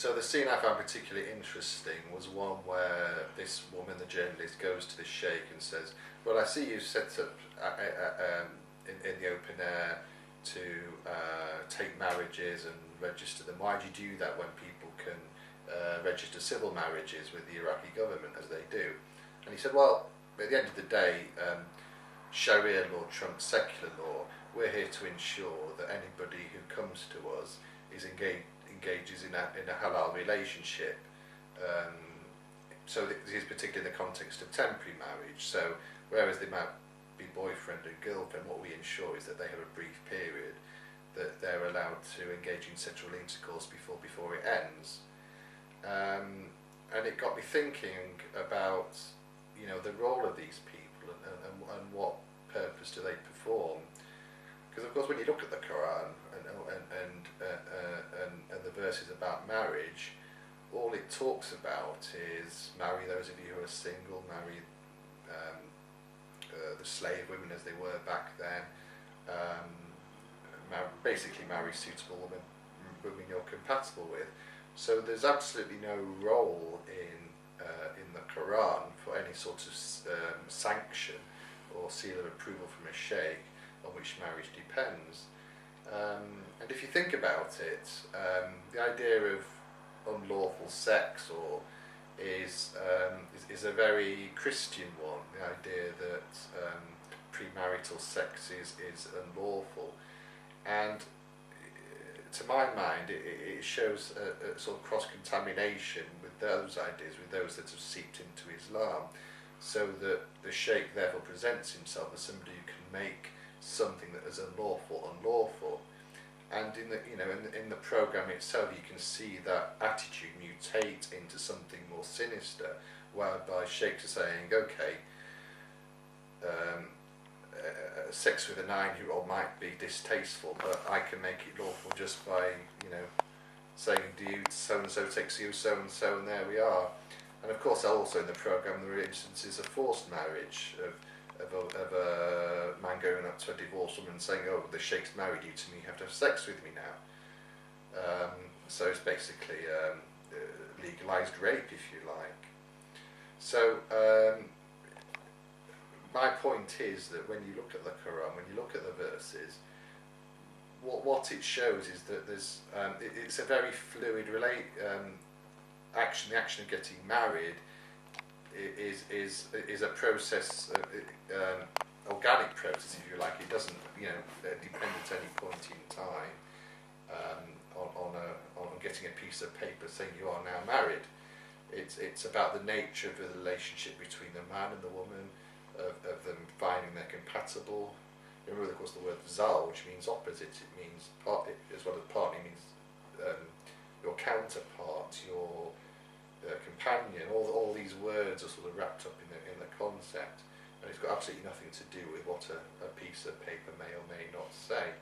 So the scene I found particularly interesting was one where this woman, the journalist, goes to the sheikh and says, well, I see you set up in the open air to take marriages and register them. Why do you do that when people can register civil marriages with the Iraqi government as they do? And he said, well, at the end of the day, Sharia law trumps secular law. We're here to ensure that anybody who comes to us is engages in a halal relationship. So this is particularly in the context of temporary marriage. So whereas they might be boyfriend and girlfriend, what we ensure is that they have a brief period that they're allowed to engage in sexual intercourse before it ends. And it got me thinking about, you know, the role of these people and what purpose do they perform. Because of course, when you look at the Quran and the verses about marriage, all it talks about is marry those of you who are single, marry the slave women as they were back then, basically marry suitable women you're compatible with. So there's absolutely no role in the Quran for any sort of sanction or seal of approval from a sheikh on which marriage depends. And if you think about it, the idea of unlawful sex is a very Christian one. The idea that premarital sex is unlawful, and to my mind, it shows a sort of cross-contamination with those ideas, with those that have seeped into Islam, so that the sheikh therefore presents himself as somebody who can make something that is unlawful. And in the program itself, you can see that attitude mutate into something more sinister, whereby sheikhs are saying, okay, sex with a 9-year-old might be distasteful, but I can make it lawful just by, saying, do you so-and-so takes you so-and-so, and there we are. And of course, also in the program, there are instances of forced marriage, of a man going up to a divorced woman and saying, oh, the sheikh's married you to me, you have to have sex with me now. So it's basically legalised rape, if you like. So my point is that when you look at the Quran, when you look at the verses, what it shows is that there's it's a very fluid action. The action of getting married is a process, organic process, if you like. It doesn't, depend at any point in time on getting a piece of paper saying you are now married. It's about the nature of the relationship between the man and the woman, of them finding they're compatible. Remember, of course, the word zawj means opposite. It means partly, as well as partly means your counterpart, your companion. All these words are sort of wrapped up in the concept, and it's got absolutely nothing to do with what a piece of paper may or may not say.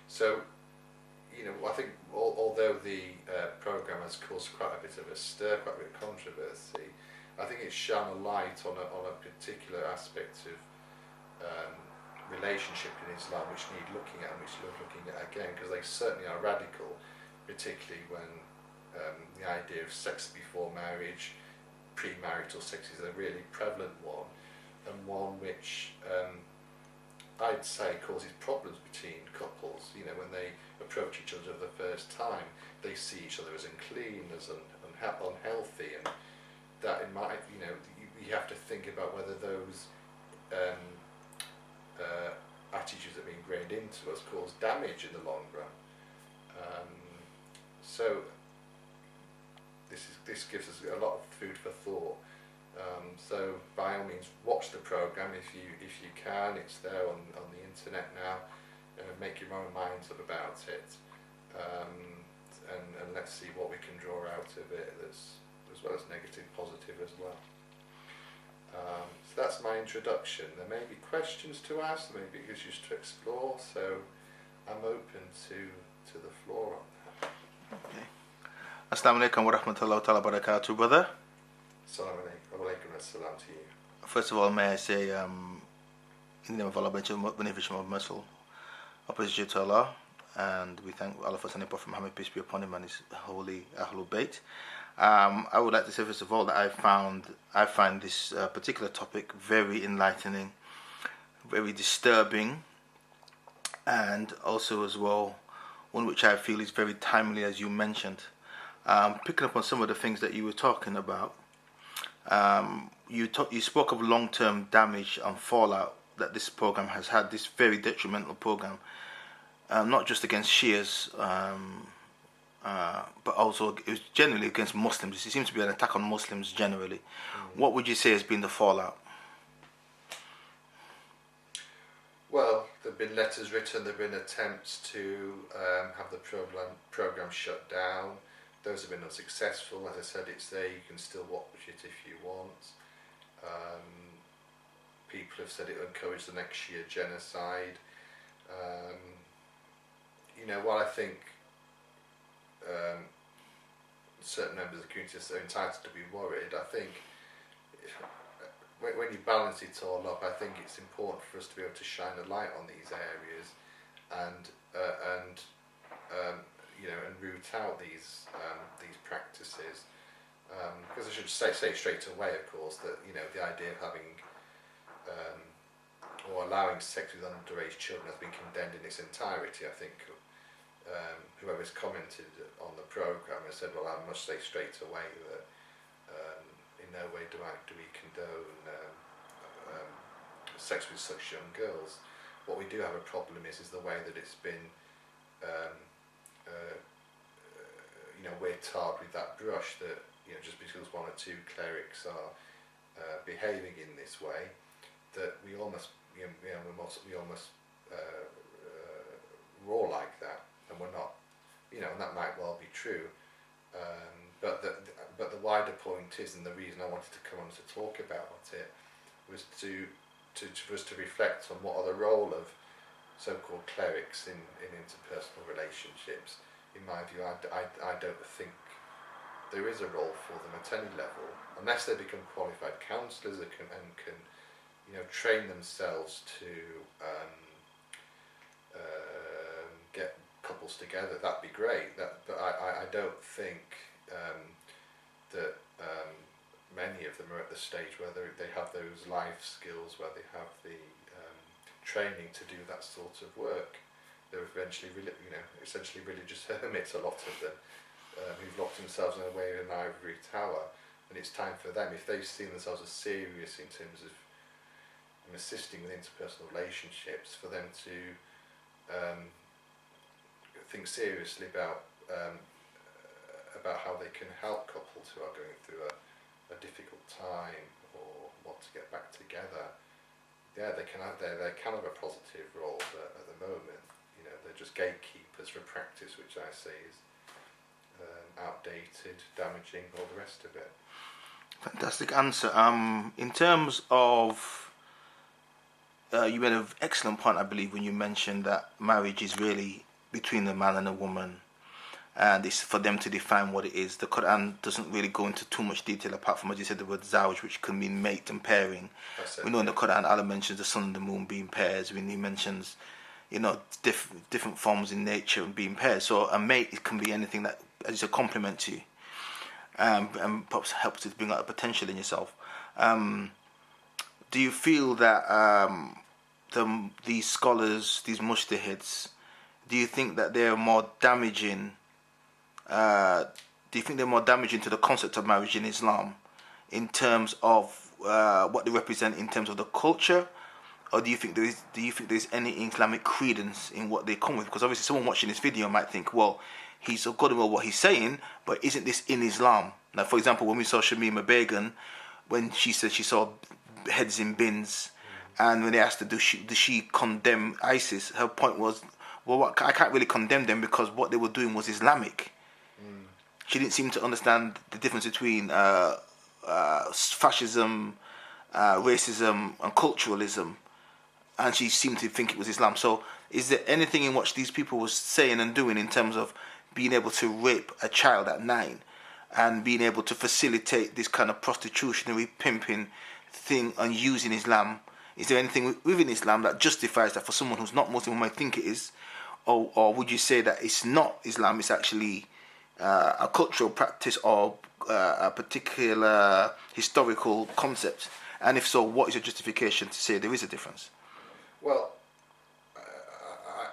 So, I think although the program has caused quite a bit of a stir, quite a bit of controversy, I think it's shone a light on a particular aspect of relationship in Islam which need looking at, and which we're looking at again, because they certainly are radical, particularly when the idea of sex before marriage, premarital sex, is a really prevalent one, and one which I'd say causes problems between couples. When they approach each other for the first time, they see each other as unclean, as unhealthy, and that in my, you have to think about whether those attitudes that are being ingrained into us cause damage in the long run. So this gives us a lot of food for thought. So by all means, watch the program if you can. It's there on the internet now. Make your own minds up about it, and let's see what we can draw out of it. That's as well as negative, positive as well. So that's my introduction. There may be questions to ask, there may be issues to explore. So I'm open to the floor on that. Okay. Assalamu alaikum wa rahmatullahi wa barakatuh, brother. Assalamu alaikum assalam to you. First of all, may I say, in the name of Allah, beneficial of Muslim, I praise you to Allah. and we thank Allah for sending Prophet Muhammad, peace be upon him, and his holy Ahlul Bayt. I would like to say first of all that I find this particular topic very enlightening, very disturbing, and also as well one which I feel is very timely, as you mentioned. Picking up on some of the things that you were talking about, you spoke of long-term damage and fallout that this program has had, this very detrimental program, not just against Shias, but also it was generally against Muslims. It seems to be an attack on Muslims generally. What would you say has been the fallout? Well, there have been letters written, there have been attempts to have the program shut down. Those have been unsuccessful. As I said, it's there, you can still watch it if you want. People have said it will encourage the next Shia genocide. While I think certain members of the community are entitled to be worried, I think when you balance it all up, I think it's important for us to be able to shine a light on these areas and root out these practices. Because I should say straight away, of course, that the idea of having or allowing sex with underage children has been condemned in its entirety. I think whoever's commented on the programme has said, well, I must say straight away that in no way do we condone sex with such young girls. What we do have a problem is the way that it's been we're tarred with that brush, that just because one or two clerics are behaving in this way, that we almost roar like that, and we're not, and that might well be true, but the wider point is, and the reason I wanted to come on to talk about it, was for us to reflect on what are the role of so-called clerics in interpersonal relationships. In my view, I don't think there is a role for them at any level, unless they become qualified counsellors and can train themselves to get couples together. That'd be great. But I don't think that many of them are at the stage where they have those life skills, where they have the training to do that sort of work. They're eventually, essentially religious hermits, a lot of them, who've locked themselves away in an ivory tower. And it's time for them, if they see themselves as serious in terms of assisting with interpersonal relationships, for them to think seriously about how they can help couples who are going through a difficult time or want to get back together. Yeah, they can have a positive role, but at the moment, they're just gatekeepers for practice, which I say is outdated, damaging, all the rest of it. Fantastic answer. In terms of, you made an excellent point, I believe, when you mentioned that marriage is really between a man and a woman, and it's for them to define what it is. The Quran doesn't really go into too much detail, apart from, as you said, the word zawj, which can mean mate and pairing. We know in the Quran, Allah mentions the sun and the moon being pairs. When He mentions, different forms in nature and being pairs. So a mate, it can be anything that is a complement to you, and perhaps helps to bring out a potential in yourself. Do you feel that these scholars, these mujtahids, do you think that they're more damaging? Do you think they're more damaging to the concept of marriage in Islam, in terms of what they represent in terms of the culture, or do you think there's any Islamic credence in what they come with? Because obviously, someone watching this video might think, well, he's so good about what he's saying, but isn't this in Islam? Now, for example, when we saw Shamima Begum, when she said she saw heads in bins, and when they asked her, does she condemn ISIS? Her point was, well, I can't really condemn them because what they were doing was Islamic. She didn't seem to understand the difference between fascism, racism, and culturalism, and she seemed to think it was Islam. So, is there anything in what these people were saying and doing in terms of being able to rape a child at 9 and being able to facilitate this kind of prostitutionary, pimping thing and using Islam? Is there anything within Islam that justifies that for someone who's not Muslim, who might think it is, or would you say that it's not Islam? It's actually a cultural practice or a particular historical concept? And if so, what is your justification to say there is a difference? Well,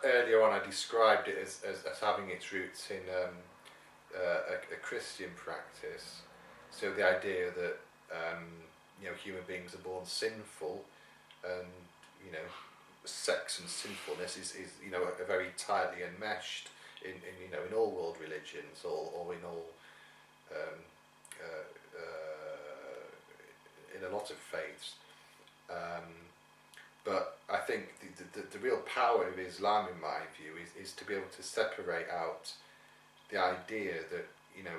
earlier on I described it as having its roots in a Christian practice. So the idea that human beings are born sinful, and sex and sinfulness is are very tightly enmeshed in all world religions, or in all in a lot of faiths. But I think the real power of Islam, in my view, is to be able to separate out the idea that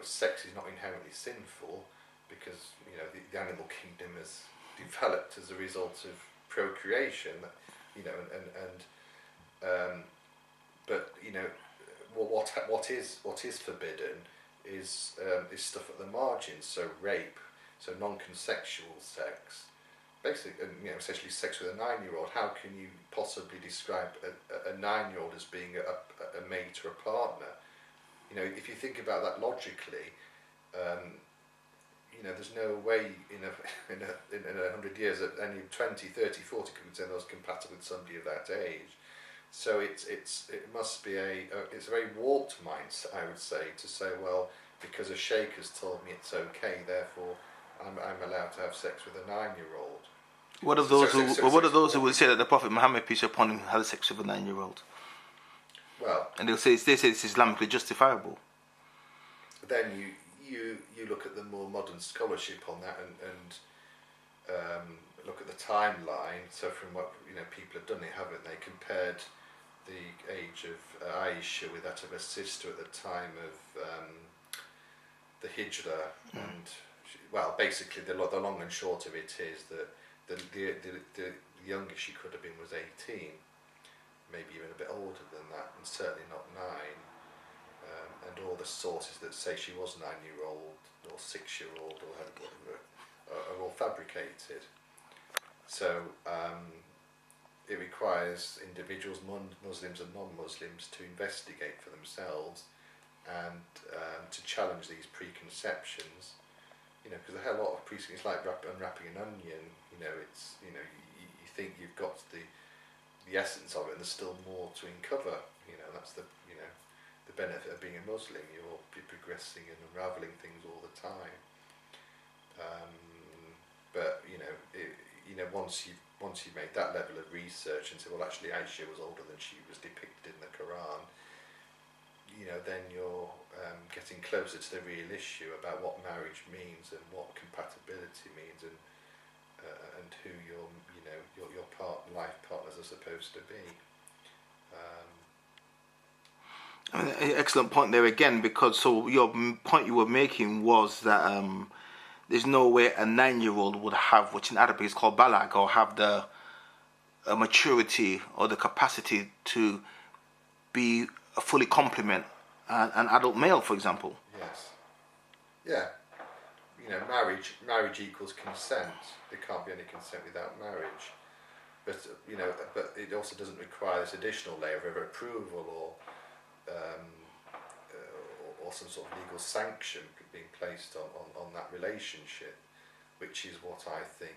sex is not inherently sinful, because the animal kingdom has developed as a result of procreation, but what is forbidden is stuff at the margins, so rape, so non-consensual sex, basically, essentially sex with a 9-year-old. How can you possibly describe a 9-year-old as being a mate or a partner? If you think about that logically, there's no way in 100 years that any 20, 30, 40 could be said I was compatible with somebody of that age. So it must be it's a very warped mindset, I would say, to say, well, because a sheikh has told me it's okay, therefore I'm allowed to have sex with a 9-year-old. What of those who would say that the Prophet Muhammad, peace be upon him, had sex with a 9-year-old? Well, and they say it's Islamically justifiable. Then you look at the more modern scholarship on that, and look at the timeline. So from what people have done it, haven't they? Compared the age of Aisha with that of her sister at the time of the Hijrah, and basically the long and short of it is that the youngest she could have been was 18, maybe even a bit older than that, and certainly not 9. And all the sources that say she was 9-year-old or 6-year-old or whatever are all fabricated. So it requires individuals, Muslims and non-Muslims, to investigate for themselves and to challenge these preconceptions. Because a hell of a lot of preconceptions, it's like unwrapping an onion. It's you think you've got the essence of it, and there's still more to uncover. That's the benefit of being a Muslim. You'll be progressing and unraveling things all the time. But once you've made that level of research and say, well, actually Aisha was older than she was depicted in the Quran, then you're getting closer to the real issue about what marriage means and what compatibility means, and who your life partners are supposed to be. Excellent point there again, because your point you were making was that there's no way a 9-year-old would have, which in Arabic is called balag, or have the maturity or the capacity to be a fully complement an adult male, for example. Yes. Yeah. Marriage equals consent. There can't be any consent without marriage. But it also doesn't require this additional layer of approval or some sort of legal sanction being placed on that relationship, which is what I think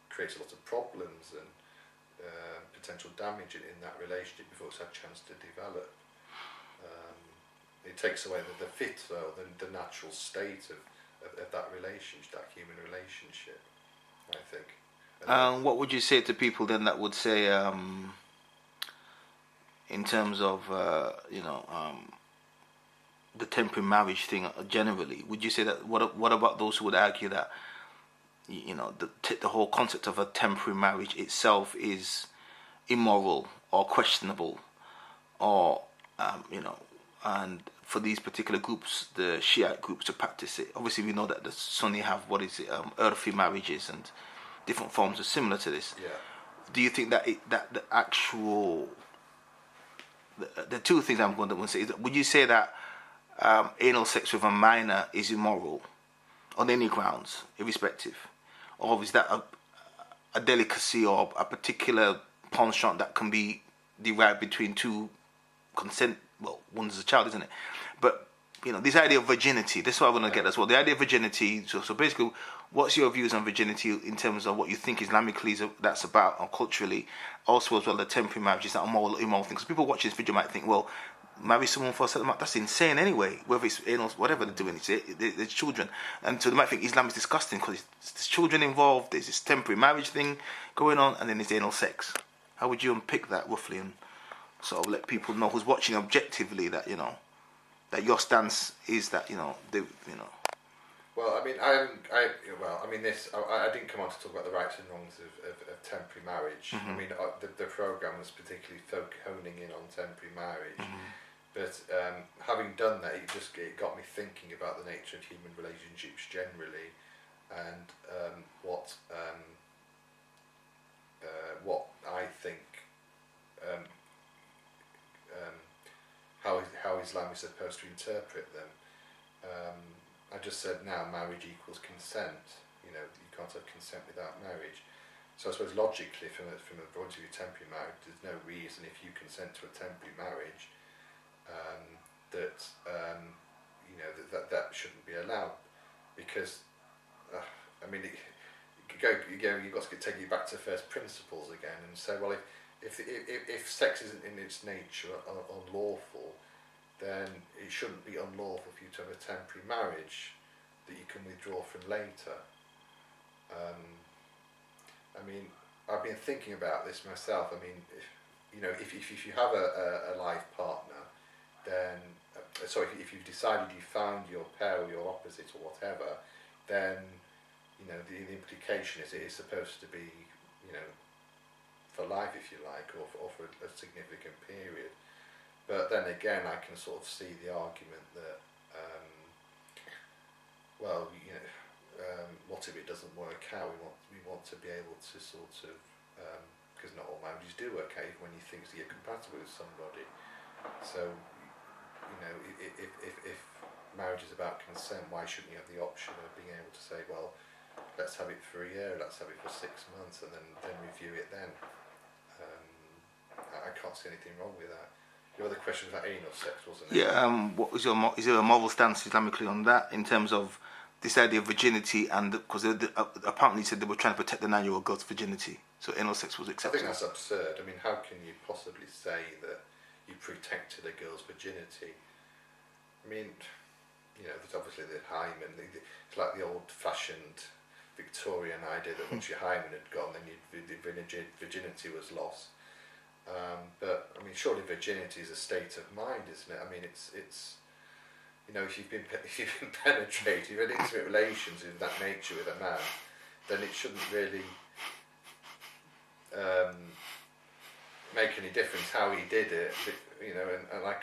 creates a lot of problems and potential damage in that relationship before it's had a chance to develop. It takes away the fitra, the natural state of that relationship, that human relationship, I think. What would you say to people then that would say, in terms of the temporary marriage thing generally? Would you say that what about those who would argue that the whole concept of a temporary marriage itself is immoral or questionable, or and for these particular groups, the Shiite groups, to practice it? Obviously, we know that the Sunni have earthly marriages and different forms are similar to this. Yeah. Do you think that the actual the two things I'm going to say is, would you say that anal sex with a minor is immoral on any grounds, irrespective, or is that a delicacy or a particular penchant that can be derived between two consent. Well, one's a child, isn't it? But this idea of virginity. This is what I want to get as well. The idea of virginity. So basically, what's your views on virginity in terms of what you think Islamically that's about, or culturally, also as well the temporary marriages that are more immoral things. Because people watching this video might think, well, marry someone for a certain amount, that's insane anyway. Whether it's anal, whatever they're doing, it's children, and so they might think Islam is disgusting because there's children involved. There's this temporary marriage thing going on, and then there's anal sex. How would you unpick that roughly and sort of let people know who's watching objectively that that your stance is that Well, I mean, I didn't come on to talk about the rights and wrongs of temporary marriage. Mm-hmm. I mean, the programme was particularly honing in on temporary marriage. Mm-hmm. But having done that, it got me thinking about the nature of human relationships generally, and what I think, how Islam is supposed to interpret them. I just said now marriage equals consent. You can't have consent without marriage. So I suppose logically, from a point of view, temporary marriage, there's no reason if you consent to a temporary marriage that shouldn't be allowed, because you've got to take you back to first principles again and say, well, if sex isn't in its nature unlawful, then it shouldn't be unlawful for you to have a temporary marriage that you can withdraw from later. I've been thinking about this myself. I mean, if you have a life partner, then if you've decided you found your pair or your opposite or whatever, then the implication is it is supposed to be for life, if you like, or for a significant period. But then again, I can sort of see the argument that, what if it doesn't work out? We want to be able to sort of, because not all marriages do work out when you think that you're compatible with somebody. So, if marriage is about consent, why shouldn't you have the option of being able to say, well, let's have it for a year, let's have it for 6 months, and then review it then. I can't see anything wrong with that. Your other question was about anal sex, wasn't it? Yeah. What was is there a moral stance Islamically on that in terms of this idea of virginity, and because apparently said they were trying to protect the 9-year-old girl's virginity, so anal sex was acceptable? I think that's absurd. I mean, how can you possibly say that you protected a girl's virginity? I mean, there's obviously the hymen. It's like the old-fashioned Victorian idea that once your hymen had gone, then the virginity was lost. But I mean, surely virginity is a state of mind, isn't it? I mean, it's if you've been penetrated, you've had intimate relations of that nature with a man, then it shouldn't really make any difference how he did it. And I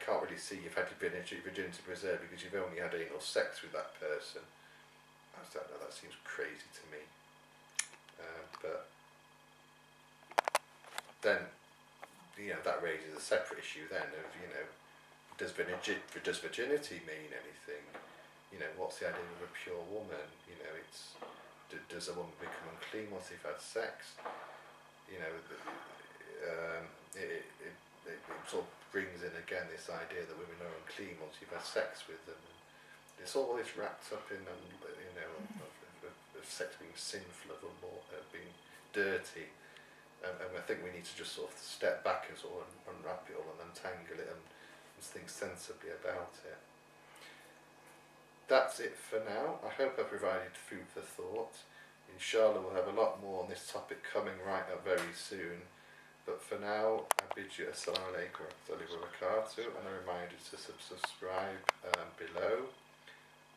can't really see you've had your virginity preserved because you've only had anal sex with that person. I don't know. That seems crazy to me. But then, that raises a separate issue then of, does virginity mean anything? What's the idea of a pure woman? Does a woman become unclean once they've had sex? It sort of brings in again this idea that women are unclean once you've had sex with them. And it's all this wrapped up in, of sex being sinful, of being dirty. And I think we need to just sort of step back and sort of unwrap it all and untangle it and think sensibly about it. That's it for now. I hope I've provided food for thought. Inshallah, we'll have a lot more on this topic coming right up very soon. But for now, I bid you assalamu alaikum wa rahmatullahi wa barakatuh, and a reminder to subscribe below.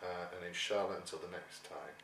And inshallah, until the next time.